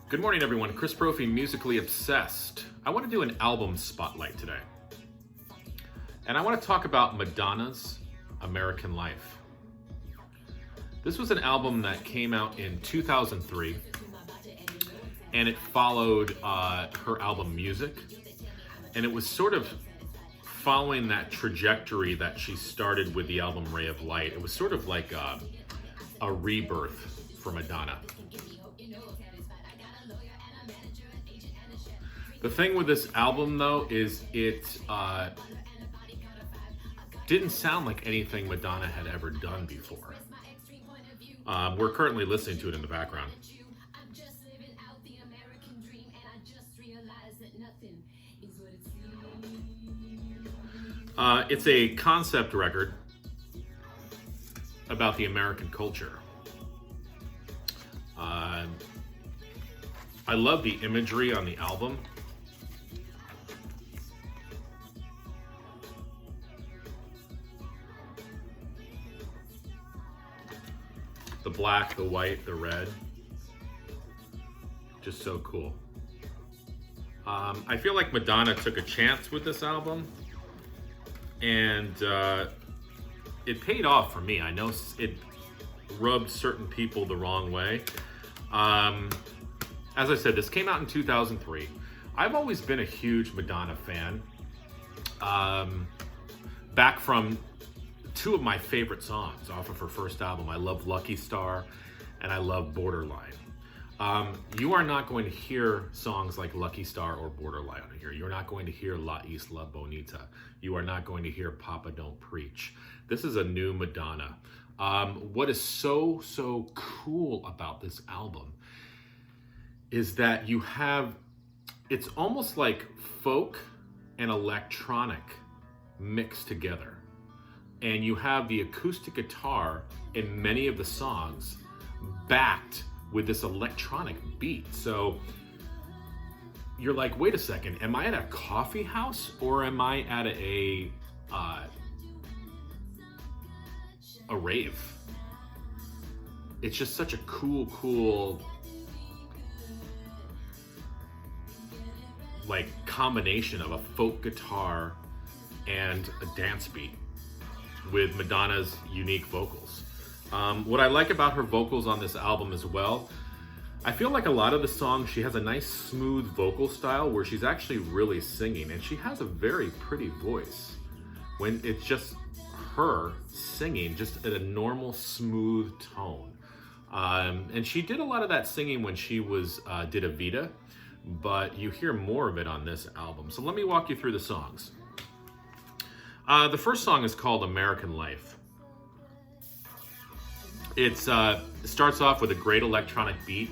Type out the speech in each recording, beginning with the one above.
Good morning, everyone. Chris Brophy, Musically Obsessed. I want to do an album spotlight today. And I want to talk about Madonna's American Life. This was an album that came out in 2003, and it followed her album Music. And it was sort of following that trajectory that she started with the album Ray of Light. It was sort of like a rebirth for Madonna. The thing with this album, though, is it didn't sound like anything Madonna had ever done before. We're currently listening to it in the background. It's a concept record about the American culture. I love the imagery on the album. The black, the white, the red. Just so cool. I feel like Madonna took a chance with this album, and it paid off for me. I know it rubbed certain people the wrong way. As I said, this came out in 2003. I've always been a huge Madonna fan. Back from two of my favorite songs off of her first album. I love Lucky Star and I love Borderline. You are not going to hear songs like Lucky Star or Borderline on here. You're not going to hear La Isla Bonita. You are not going to hear Papa Don't Preach. This is a new Madonna. What is so cool about this album is that you have, it's almost like folk and electronic mixed together. And you have the acoustic guitar in many of the songs backed with this electronic beat. So you're like, wait a second, am I at a coffee house or am I at a rave? It's just such a cool like combination of a folk guitar and a dance beat with Madonna's unique vocals. What I like about her vocals on this album as well, I feel like a lot of the songs, she has a nice smooth vocal style where she's actually really singing, and she has a very pretty voice when it's just her singing just at a normal smooth tone. And she did a lot of that singing when she was did Evita, but you hear more of it on this album. So let me walk you through the songs. The first song is called American Life. It starts off with a great electronic beat.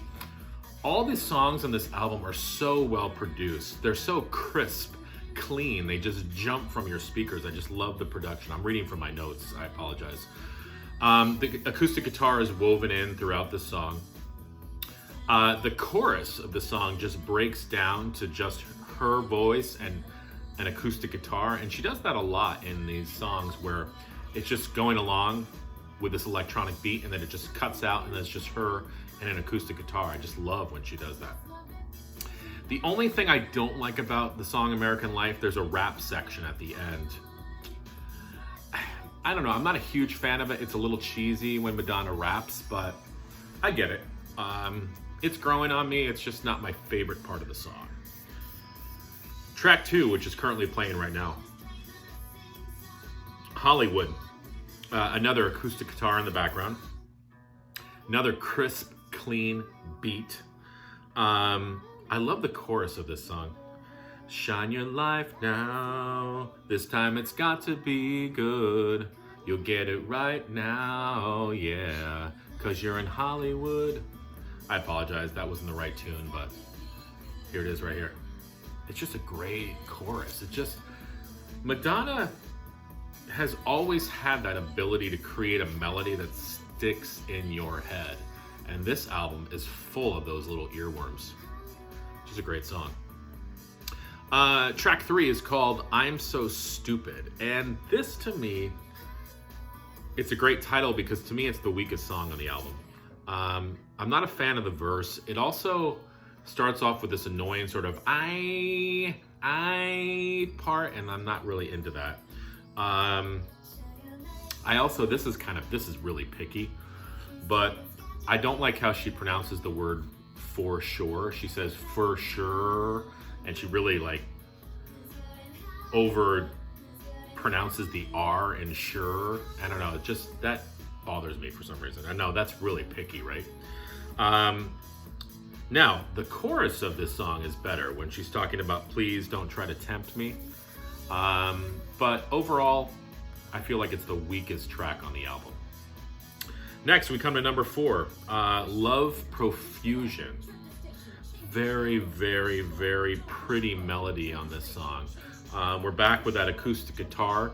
All the songs on this album are so well produced. They're so crisp, clean. They just jump from your speakers. I just love the production. I'm reading from my notes. I apologize. The acoustic guitar is woven in throughout the song. The chorus of the song just breaks down to just her voice and an acoustic guitar, and she does that a lot in these songs where it's just going along with this electronic beat and then it just cuts out and then it's just her and an acoustic guitar. I just love when she does that. The only thing I don't like about the song American Life, there's a rap section at the end. I don't know, I'm not a huge fan of it. It's a little cheesy when Madonna raps, but I get it. It's growing on me. It's just not my favorite part of the song. Track 2, which is currently playing right now. Hollywood. Another acoustic guitar in the background. Another crisp, clean beat. I love the chorus of this song. Shine your life now. This time it's got to be good. You'll get it right now, yeah. 'Cause you're in Hollywood. I apologize, that wasn't the right tune, but here it is right here. It's just a great chorus. It just, Madonna has always had that ability to create a melody that sticks in your head. And this album is full of those little earworms. Which is a great song. Track 3 is called I'm So Stupid. And this, to me, it's a great title because to me it's the weakest song on the album. I'm not a fan of the verse. It also Starts off with this annoying sort of I part, and I'm not really into that. I also, this is really picky, but I don't like how she pronounces the word for sure. She says for sure, and she really like over pronounces the R in sure. I don't know, just that bothers me for some reason. I know that's really picky, right? Now, the chorus of this song is better when she's talking about please don't try to tempt me. But overall, I feel like it's the weakest track on the album. Next, we come to number 4, Love Profusion. Very, very, very pretty melody on this song. We're back with that acoustic guitar.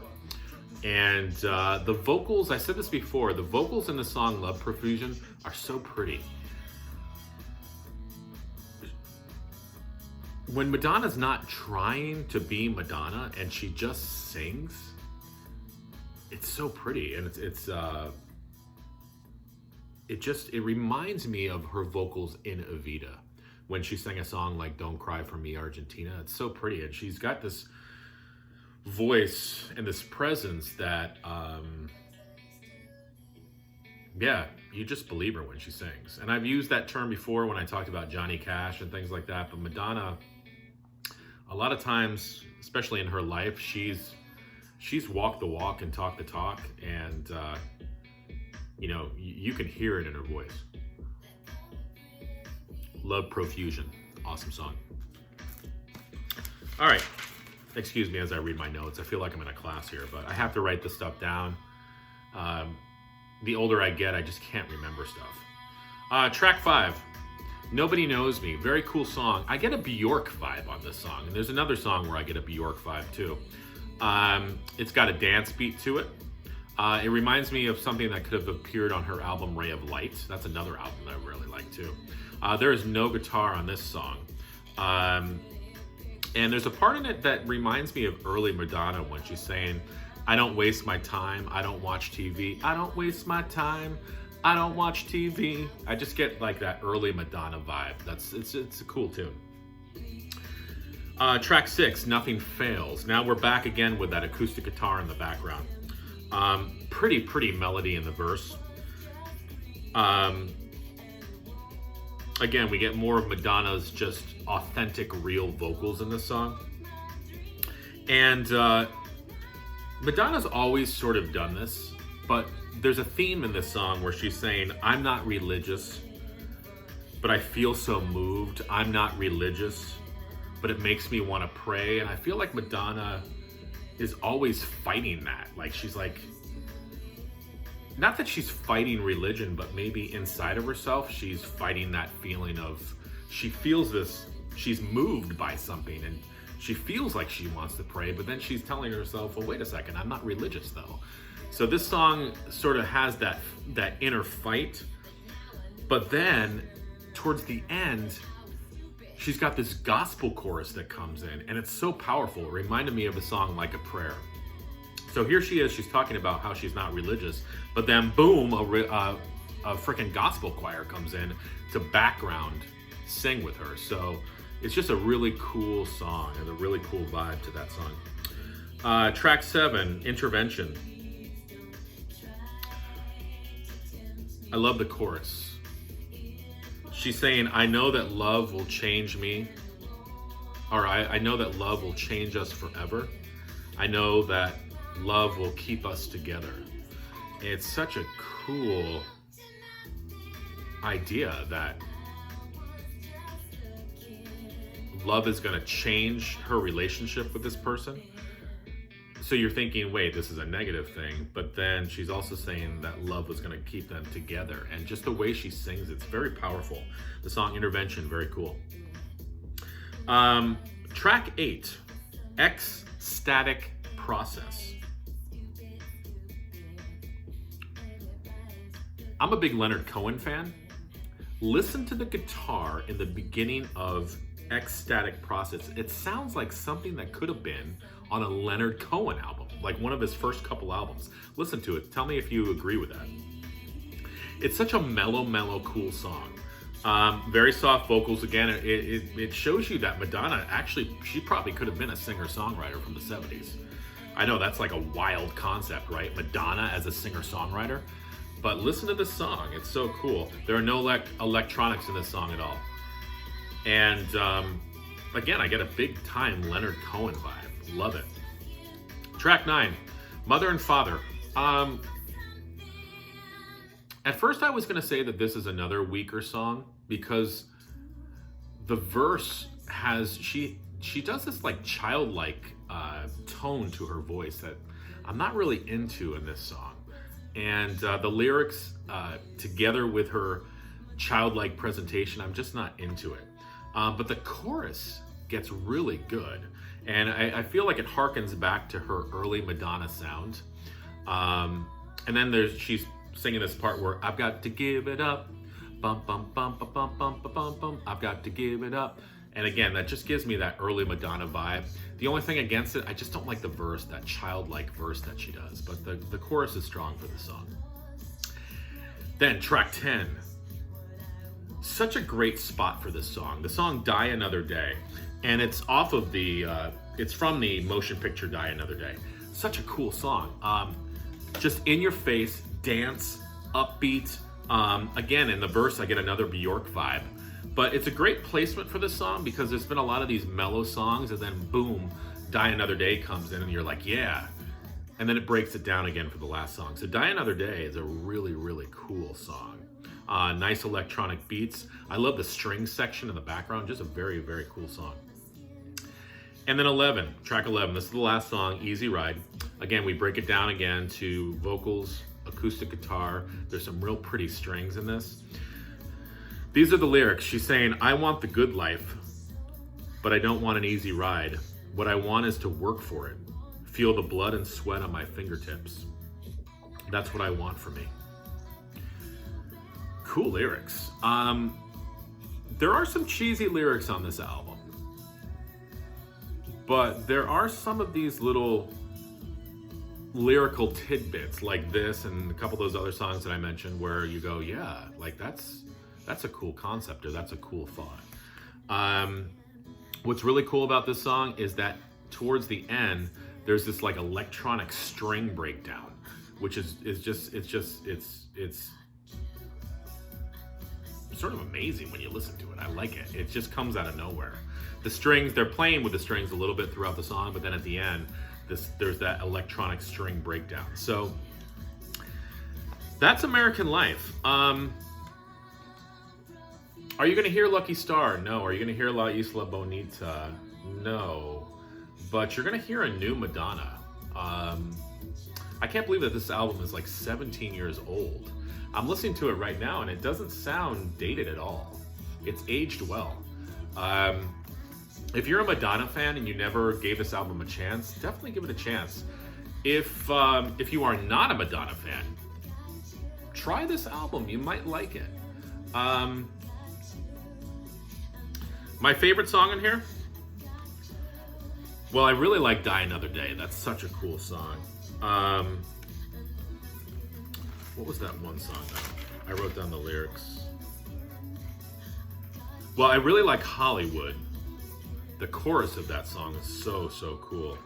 And the vocals, I said this before, the vocals in the song Love Profusion are so pretty. When Madonna's not trying to be Madonna and she just sings, it's so pretty, and it reminds me of her vocals in Evita when she sang a song like Don't Cry for Me Argentina. It's so pretty, and she's got this voice and this presence that you just believe her when she sings. And I've used that term before when I talked about Johnny Cash and things like that, but Madonna, a lot of times, especially in her life, she's walked the walk and talked the talk, and you can hear it in her voice. Love Profusion, awesome song. All right, excuse me as I read my notes. I feel like I'm in a class here, but I have to write this stuff down. The older I get, I just can't remember stuff. Track 5. Nobody Knows Me, very cool song. I get a Bjork vibe on this song, and there's another song where I get a Bjork vibe too. It's got a dance beat to it. It reminds me of something that could have appeared on her album Ray of Light. That's another album that I really like too. There is no guitar on this song. And there's a part in it that reminds me of early Madonna when she's saying, I don't waste my time, I don't watch TV, I don't waste my time, I don't watch TV. I just get like that early Madonna vibe. It's a cool tune. Track 6, Nothing Fails. Now we're back again with that acoustic guitar in the background. Pretty melody in the verse. Again, we get more of Madonna's just authentic, real vocals in this song. And Madonna's always sort of done this, but there's a theme in this song where she's saying, I'm not religious, but I feel so moved. I'm not religious, but it makes me want to pray. And I feel like Madonna is always fighting that. Like, she's like, not that she's fighting religion, but maybe inside of herself, she's fighting that feeling of, she feels this, she's moved by something, and she feels like she wants to pray, but then she's telling herself, well, wait a second, I'm not religious though. So this song sort of has that inner fight, but then towards the end, she's got this gospel chorus that comes in, and it's so powerful. It reminded me of the song Like a Prayer. So here she is, she's talking about how she's not religious, but then boom, a freaking gospel choir comes in to background sing with her. So it's just a really cool song and a really cool vibe to that song. Track 7, Intervention. I love the chorus. She's saying, I know that love will change me, or I know that love will change us forever. I know that love will keep us together. It's such a cool idea that love is going to change her relationship with this person. So you're thinking, wait, this is a negative thing, but then she's also saying that love was going to keep them together. And just the way she sings, it's very powerful. The song Intervention, very cool. Track 8, Ecstatic Process. I'm a big Leonard Cohen fan. Listen to the guitar in the beginning of Ecstatic Process. It sounds like something that could have been on a Leonard Cohen album, like one of his first couple albums. Listen to it. Tell me if you agree with that. It's such a mellow, cool song. Very soft vocals again. It shows you that Madonna actually, she probably could have been a singer-songwriter from the 70s. I know that's like a wild concept, right? Madonna as a singer-songwriter. But listen to this song. It's so cool. There are no electronics in this song at all. And again, I get a big time Leonard Cohen vibe. Love it. Track 9, Mother and Father. At first I was going to say that this is another weaker song because the verse has, she does this like childlike tone to her voice that I'm not really into in this song. And the lyrics together with her childlike presentation, I'm just not into it. But the chorus gets really good. And I feel like it harkens back to her early Madonna sound. And then she's singing this part where I've got to give it up. Bum, bum, bum, bum, bum, bum, bum, bum. I've got to give it up. And again, that just gives me that early Madonna vibe. The only thing against it, I just don't like the verse, that childlike verse that she does. But the chorus is strong for the song. Then track 10. Such a great spot for this song. The song Die Another Day. And it's off of it's from the motion picture Die Another Day. Such a cool song. Just in your face, dance, upbeat. Again, in the verse, I get another Bjork vibe. But it's a great placement for this song because there's been a lot of these mellow songs and then boom, Die Another Day comes in and you're like, yeah. And then it breaks it down again for the last song. So Die Another Day is a really, really cool song. Nice electronic beats. I love the string section in the background. Just a very, very cool song. And then 11, track 11. This is the last song, Easy Ride. Again, we break it down again to vocals, acoustic guitar. There's some real pretty strings in this. These are the lyrics. She's saying, I want the good life, but I don't want an easy ride. What I want is to work for it. Feel the blood and sweat on my fingertips. That's what I want for me. Cool lyrics. There are some cheesy lyrics on this album, but there are some of these little lyrical tidbits like this and a couple of those other songs that I mentioned where you go, yeah, like that's a cool concept or that's a cool thought. What's really cool about this song is that towards the end, there's this like electronic string breakdown, which is sort of amazing when you listen to it. I like it. It just comes out of nowhere. The strings, they're playing with the strings a little bit throughout the song, but then at the end, there's that electronic string breakdown. So that's American Life. Are you going to hear Lucky Star? No. Are you going to hear La Isla Bonita? No. But you're going to hear a new Madonna. I can't believe that this album is like 17 years old. I'm listening to it right now and it doesn't sound dated at all. It's aged well. If you're a Madonna fan and you never gave this album a chance, definitely give it a chance. If you are not a Madonna fan, try this album. You might like it. My favorite song in here? Well, I really like Die Another Day. That's such a cool song. What was that one song though? I wrote down the lyrics. Well, I really like Hollywood. The chorus of that song is so cool.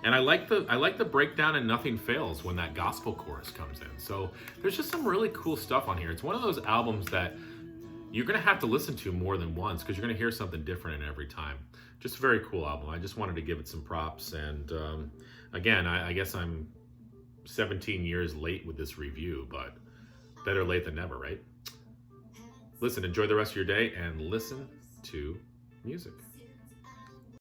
And I like the breakdown in Nothing Fails when that gospel chorus comes in. So there's just some really cool stuff on here. It's one of those albums that you're gonna have to listen to more than once because you're gonna hear something different in every time. Just a very cool album. I just wanted to give it some props. And again, I guess I'm 17 years late with this review, but better late than never, right? Listen, enjoy the rest of your day and listen to music.